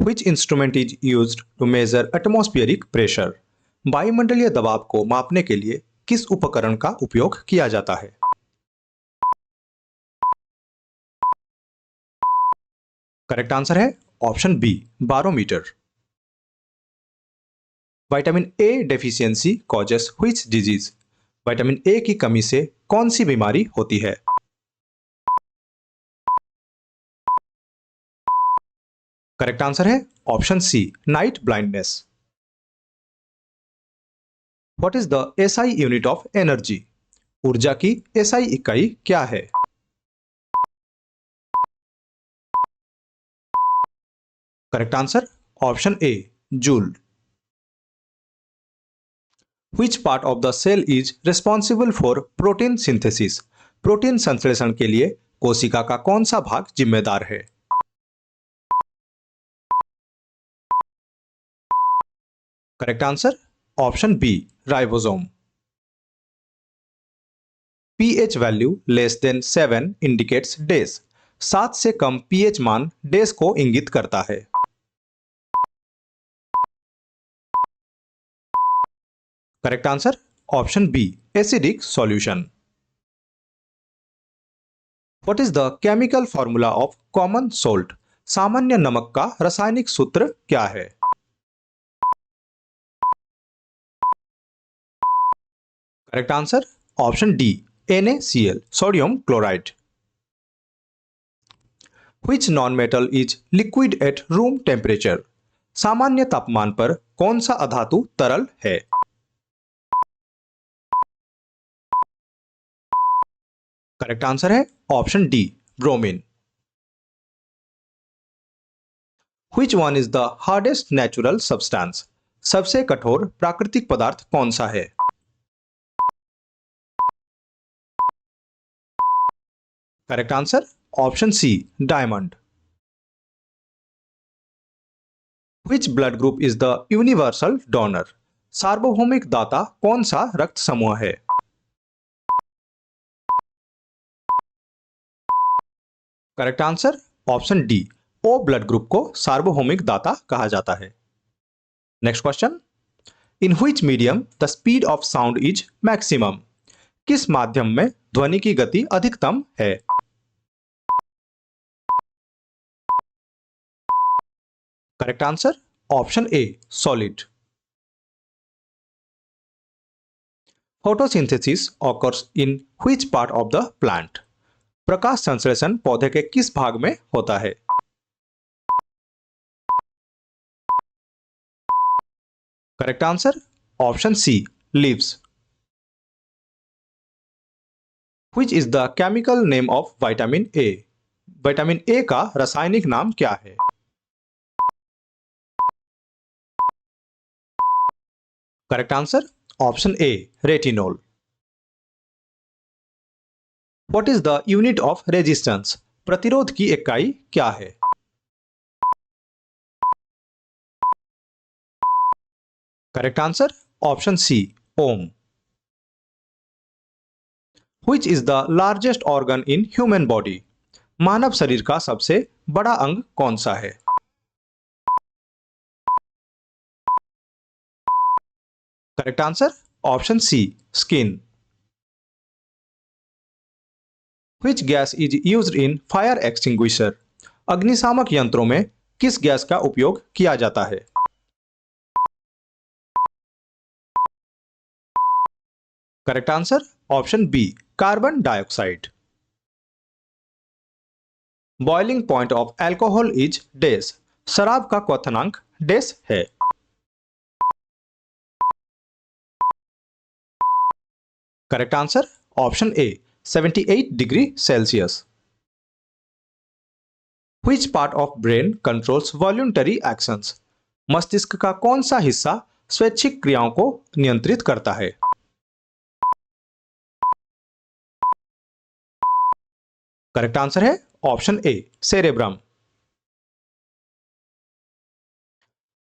Which instrument is used to measure atmospheric pressure? वायुमंडलीय दबाव को मापने के लिए किस उपकरण का उपयोग किया जाता है? करेक्ट आंसर है option B, barometer. Vitamin A deficiency causes which disease? Vitamin A की कमी से कौन सी बीमारी होती है? करेक्ट आंसर है option C, night blindness. What is the SI unit of energy? ऊर्जा की एसआई इकाई क्या है? Correct answer option A, joule. Which part of the cell is responsible for protein synthesis? Protein संश्लेषण के लिए कोशिका का कौन सा भाग जिम्मेदार है? Correct answer option B, ribosome. PH value less than 7 indicates dash. 7 से कम पीएच मान डेज को इंगित करता है। Correct answer option B, acidic solution. What is the chemical formula of common salt? सामान्य नमक का रासायनिक सूत्र क्या है? Correct answer option D, NaCl, sodium chloride. Which non-metal is liquid at room temperature? सामान्य तापमान पर कौन सा अधातु तरल है? करेक्ट आंसर है option D, bromine. Which one is the hardest natural substance? सबसे कठोर प्राकृतिक पदार्थ कौन सा है? Correct answer option C, diamond. Which blood group is the universal donor? सार्वभौमिक दाता कौन सा रक्त समूह है? Correct answer option D, O blood group को सार्वभौमिक दाता कहा जाता है। Next question, in which medium the speed of sound is maximum? किस माध्यम में ध्वनि की गति अधिकतम है? Correct answer option A, solid. Photosynthesis occurs in which part of the plant? प्रकाश संश्लेषण पौधे के किस भाग में होता है? Correct answer option C, leaves. Which is the chemical name of vitamin A? Vitamin A का रासायनिक नाम क्या है? Correct answer option A, retinol. What is the unit of resistance? प्रतिरोध की इकाई क्या है? Correct answer option C, ohm. Which is the largest organ in human body? मानव शरीर का सबसे बड़ा अंग कौन सा है? Correct answer option C, skin. Which gas is used in fire extinguisher? अग्निशामक यंत्रों में किस गैस का उपयोग किया जाता है? Correct answer option B, carbon dioxide. Boiling point of alcohol is dash. शराब का क्वथनांक डैश है। Correct answer option A, 78 degree Celsius. Which part of brain controls voluntary actions? मस्तिष्क का कौन सा हिस्सा स्वैच्छिक क्रियाओं को नियंत्रित करता है? करेक्ट आंसर है option A, cerebrum.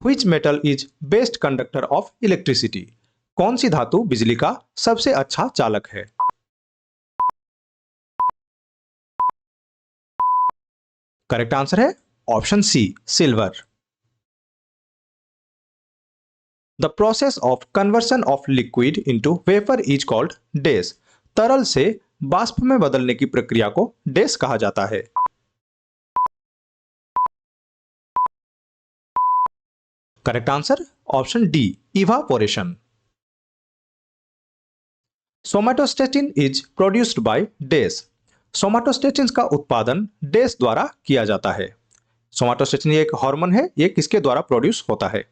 Which metal is best conductor of electricity? कौन सी धातु बिजली का सबसे अच्छा चालक है? करेक्ट आंसर है option C, silver. The process of conversion of liquid into vapour is called dash. तरल से वाष्प में बदलने की प्रक्रिया को डेस कहा जाता है। Correct answer option D, evaporation. Somatostatin is produced by dash. Somatostatin का उत्पादन डेस द्वारा किया जाता है। सोमेटोस्टेटिन ये एक हार्मोन है, ये किसके द्वारा प्रोड्यूस होता है?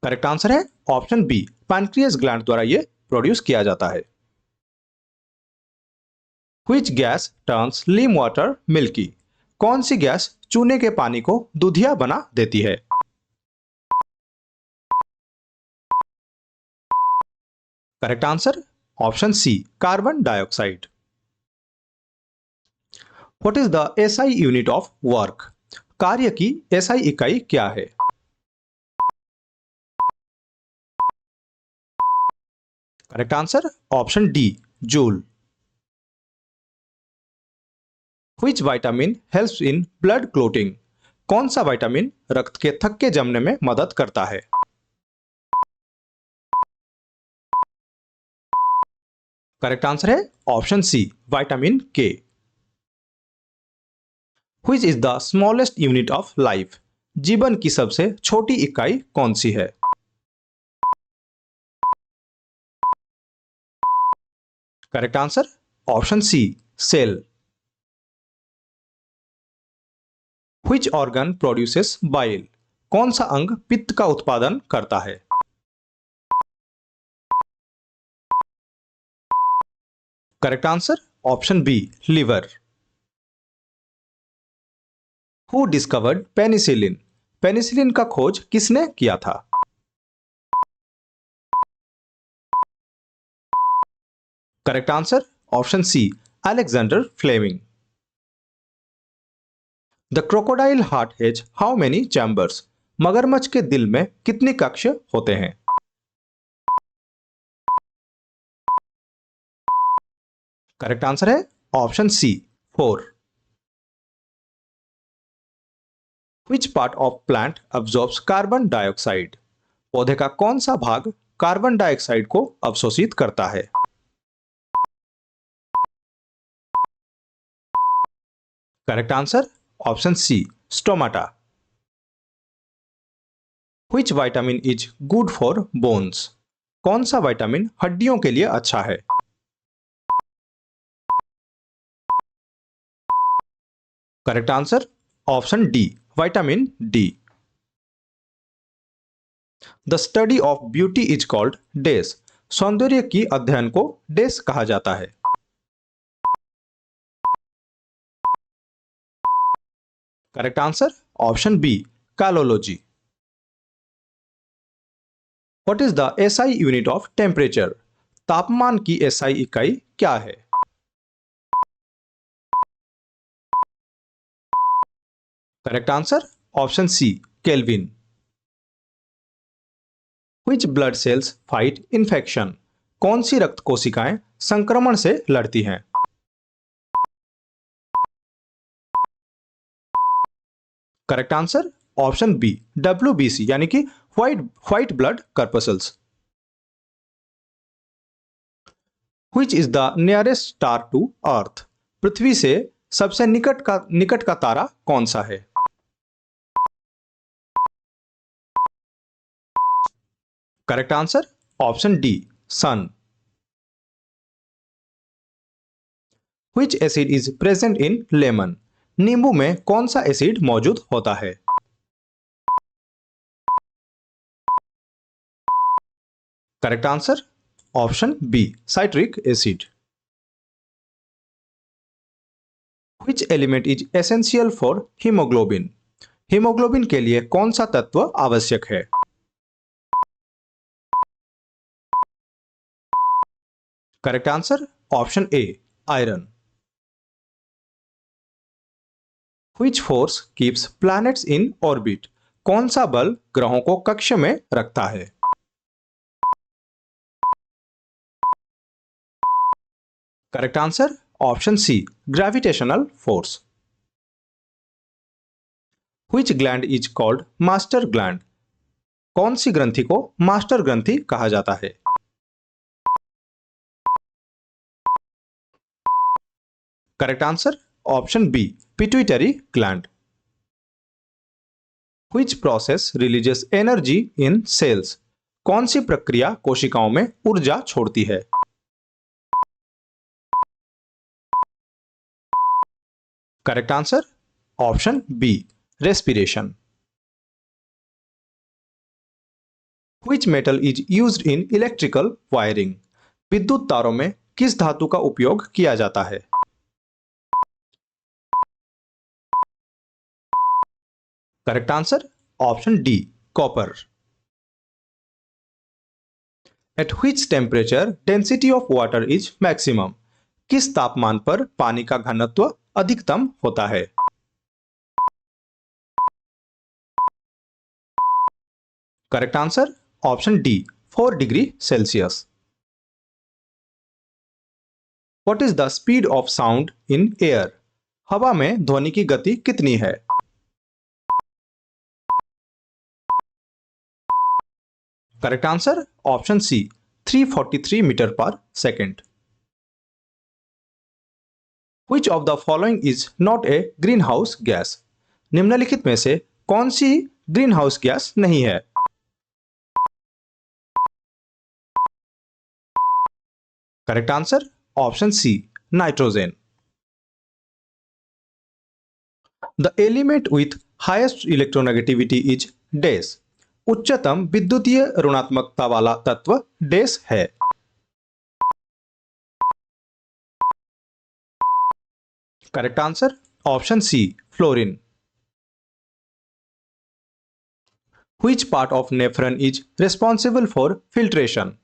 करेक्ट आंसर है ऑप्शन बी, पैनक्रियास ग्लैंड द्वारा ये प्रोड्यूस किया जाता है। व्हिच गैस टर्न्स लीम वाटर मिल्की? कौन सी गैस चूने के पानी को दूधिया बना देती है? Correct answer option C, carbon dioxide. What is the SI unit of work? कार्य की एसआई इकाई क्या है? Correct answer option D, joule. Which vitamin helps in blood clotting? कौन सा विटामिन रक्त के थक्के जमने में मदद करता है? करेक्ट आंसर है option C, vitamin K. Which is the smallest unit of life? जीवन की सबसे छोटी इकाई कौन सी है? Correct answer option C, cell. Which organ produces bile? कौन सा अंग पित्त का उत्पादन करता है? Correct answer option B, liver. Who discovered penicillin? Penicillin का खोज किसने किया था? Correct answer option C, Alexander Fleming. The crocodile heart has how many chambers? मगरमच्छ के दिल में कितने कक्ष होते हैं? करेक्ट आंसर है option C, 4। Which part of plant absorbs carbon dioxide? पौधे का कौन सा भाग कार्बन डाइऑक्साइड को अवशोषित करता है? Correct answer option C, stomata. Which vitamin is good for bones? कौन सा विटामिन हड्डियों के लिए अच्छा है? Correct answer option D, vitamin D. The study of beauty is called dash. सौंदर्य की अध्ययन को डेस कहा जाता है। Correct answer option B, kalology. What is the SI unit of temperature? तापमान की एसआई इकाई क्या है? Correct answer option C, kelvin. Which blood sales fight infection? कौन सी रक्त कोशिकाएं संक्रमण से लड़ती हैं? Correct answer option B, WBC यानी कि white white blood corpuscles. Which is the nearest star to earth? पृथ्वी से सबसे निकट का तारा कौन सा है? Correct answer option D, sun. Which acid is present in lemon? नींबू में कौन सा एसिड मौजूद होता है? Correct answer option B, citric acid. Which element is essential for haemoglobin? Haemoglobin के लिए कौन सा तत्व आवश्यक है? Correct answer option A, iron. Which force keeps planets in orbit? कौन सा बल ग्रहों को कक्ष में रखता है? Correct answer option C, gravitational force. Which gland is called master gland? कौन सी ग्रंथि को मास्टर ग्रंथि कहा जाता है? Correct answer option B, pituitary gland. Which process releases energy in cells? कौन सी प्रक्रिया कोशिकाओं में ऊर्जा छोड़ती है? Correct answer option B, respiration. Which metal is used in electrical wiring? विद्युत तारों में किस धातु का उपयोग किया जाता है? Correct answer option D, copper. At which temperature density of water is maximum? किस तापमान पर पानी का घनत्व अधिकतम होता है? Correct answer option D, 4 degree Celsius. What is the speed of sound in air? हवा में ध्वनि की गति कितनी है? Correct answer option C, 343 metre पर second. Which of the following is not a greenhouse gas? निम्नलिखित में से कौन सी ग्रीन हाउस गैस नहीं है? Correct answer option C, nitrogen. The element with highest electronegativity is dash. उच्चतम विद्युतीय ऋणात्मकता वाला तत्व डैश है? Correct answer option C, fluorine. Which part of nephron is responsible for filtration?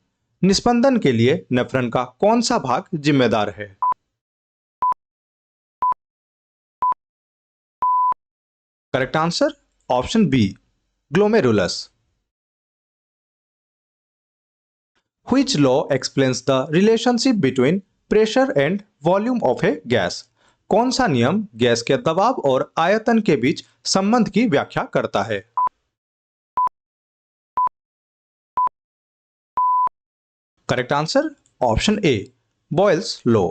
निस्पंदन के लिए नेफ्रॉन का कौन सा भाग जिम्मेदार है? Correct answer option B, glomerulus. Which law explains the relationship between pressure and volume of a gas? कौन सा नियम गैस के दबाव और आयतन के बीच संबंध की व्याख्या करता है? Correct answer option A, Boyle's law.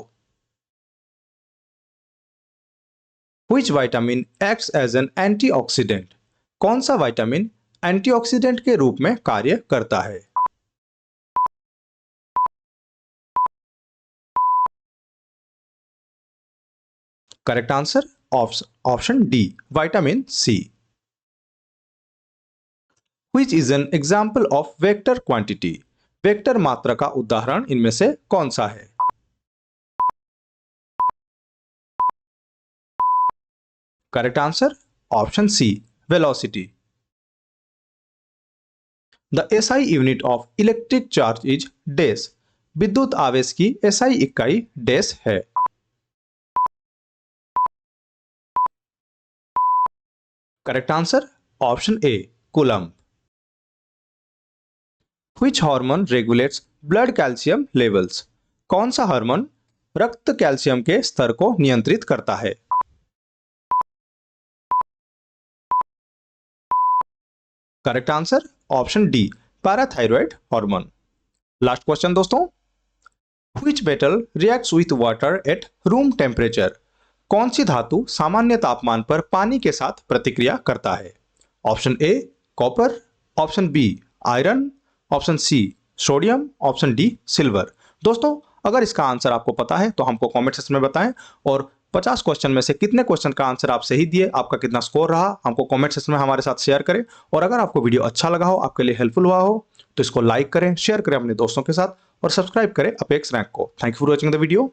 Which vitamin acts as an antioxidant? कौन सा विटामिन एंटीऑक्सीडेंट के रूप में कार्य करता है? Correct answer option D, vitamin C. Which is an example of vector quantity? Vector मात्रा का उदाहरण इनमें से कौन सा है? Correct answer option C, velocity. The SI unit of electric charge is dash. विद्युत आवेश की एसआई इकाई डैश है? Correct answer option A, coulomb. Which hormone regulates blood calcium levels? कौन सा हार्मोन रक्त कैल्शियम के स्तर को नियंत्रित करता है? Correct answer option D, parathyroid hormone. Last question दोस्तों, Which metal reacts with water at room temperature? कौन सी धातु सामान्य तापमान पर पानी के साथ प्रतिक्रिया करता है? Option A, copper. Option B, iron. Option C, sodium. Option D, silver. दोस्तों अगर इसका आंसर आपको पता है तो हमको कमेंट सेक्शन में बताएं, और 50 क्वेश्चन में से कितने क्वेश्चन का आंसर आप सही दिए, आपका कितना स्कोर रहा, हमको कमेंट सेक्शन में हमारे साथ शेयर करें। और अगर आपको वीडियो अच्छा लगा हो, आपके लिए हेल्पफुल हुआ हो, तो इसको लाइक करें, शेयर करें अपने दोस्तों के साथ और सब्सक्राइब करें अपेक्स रैंक को। Thank you for watching the video.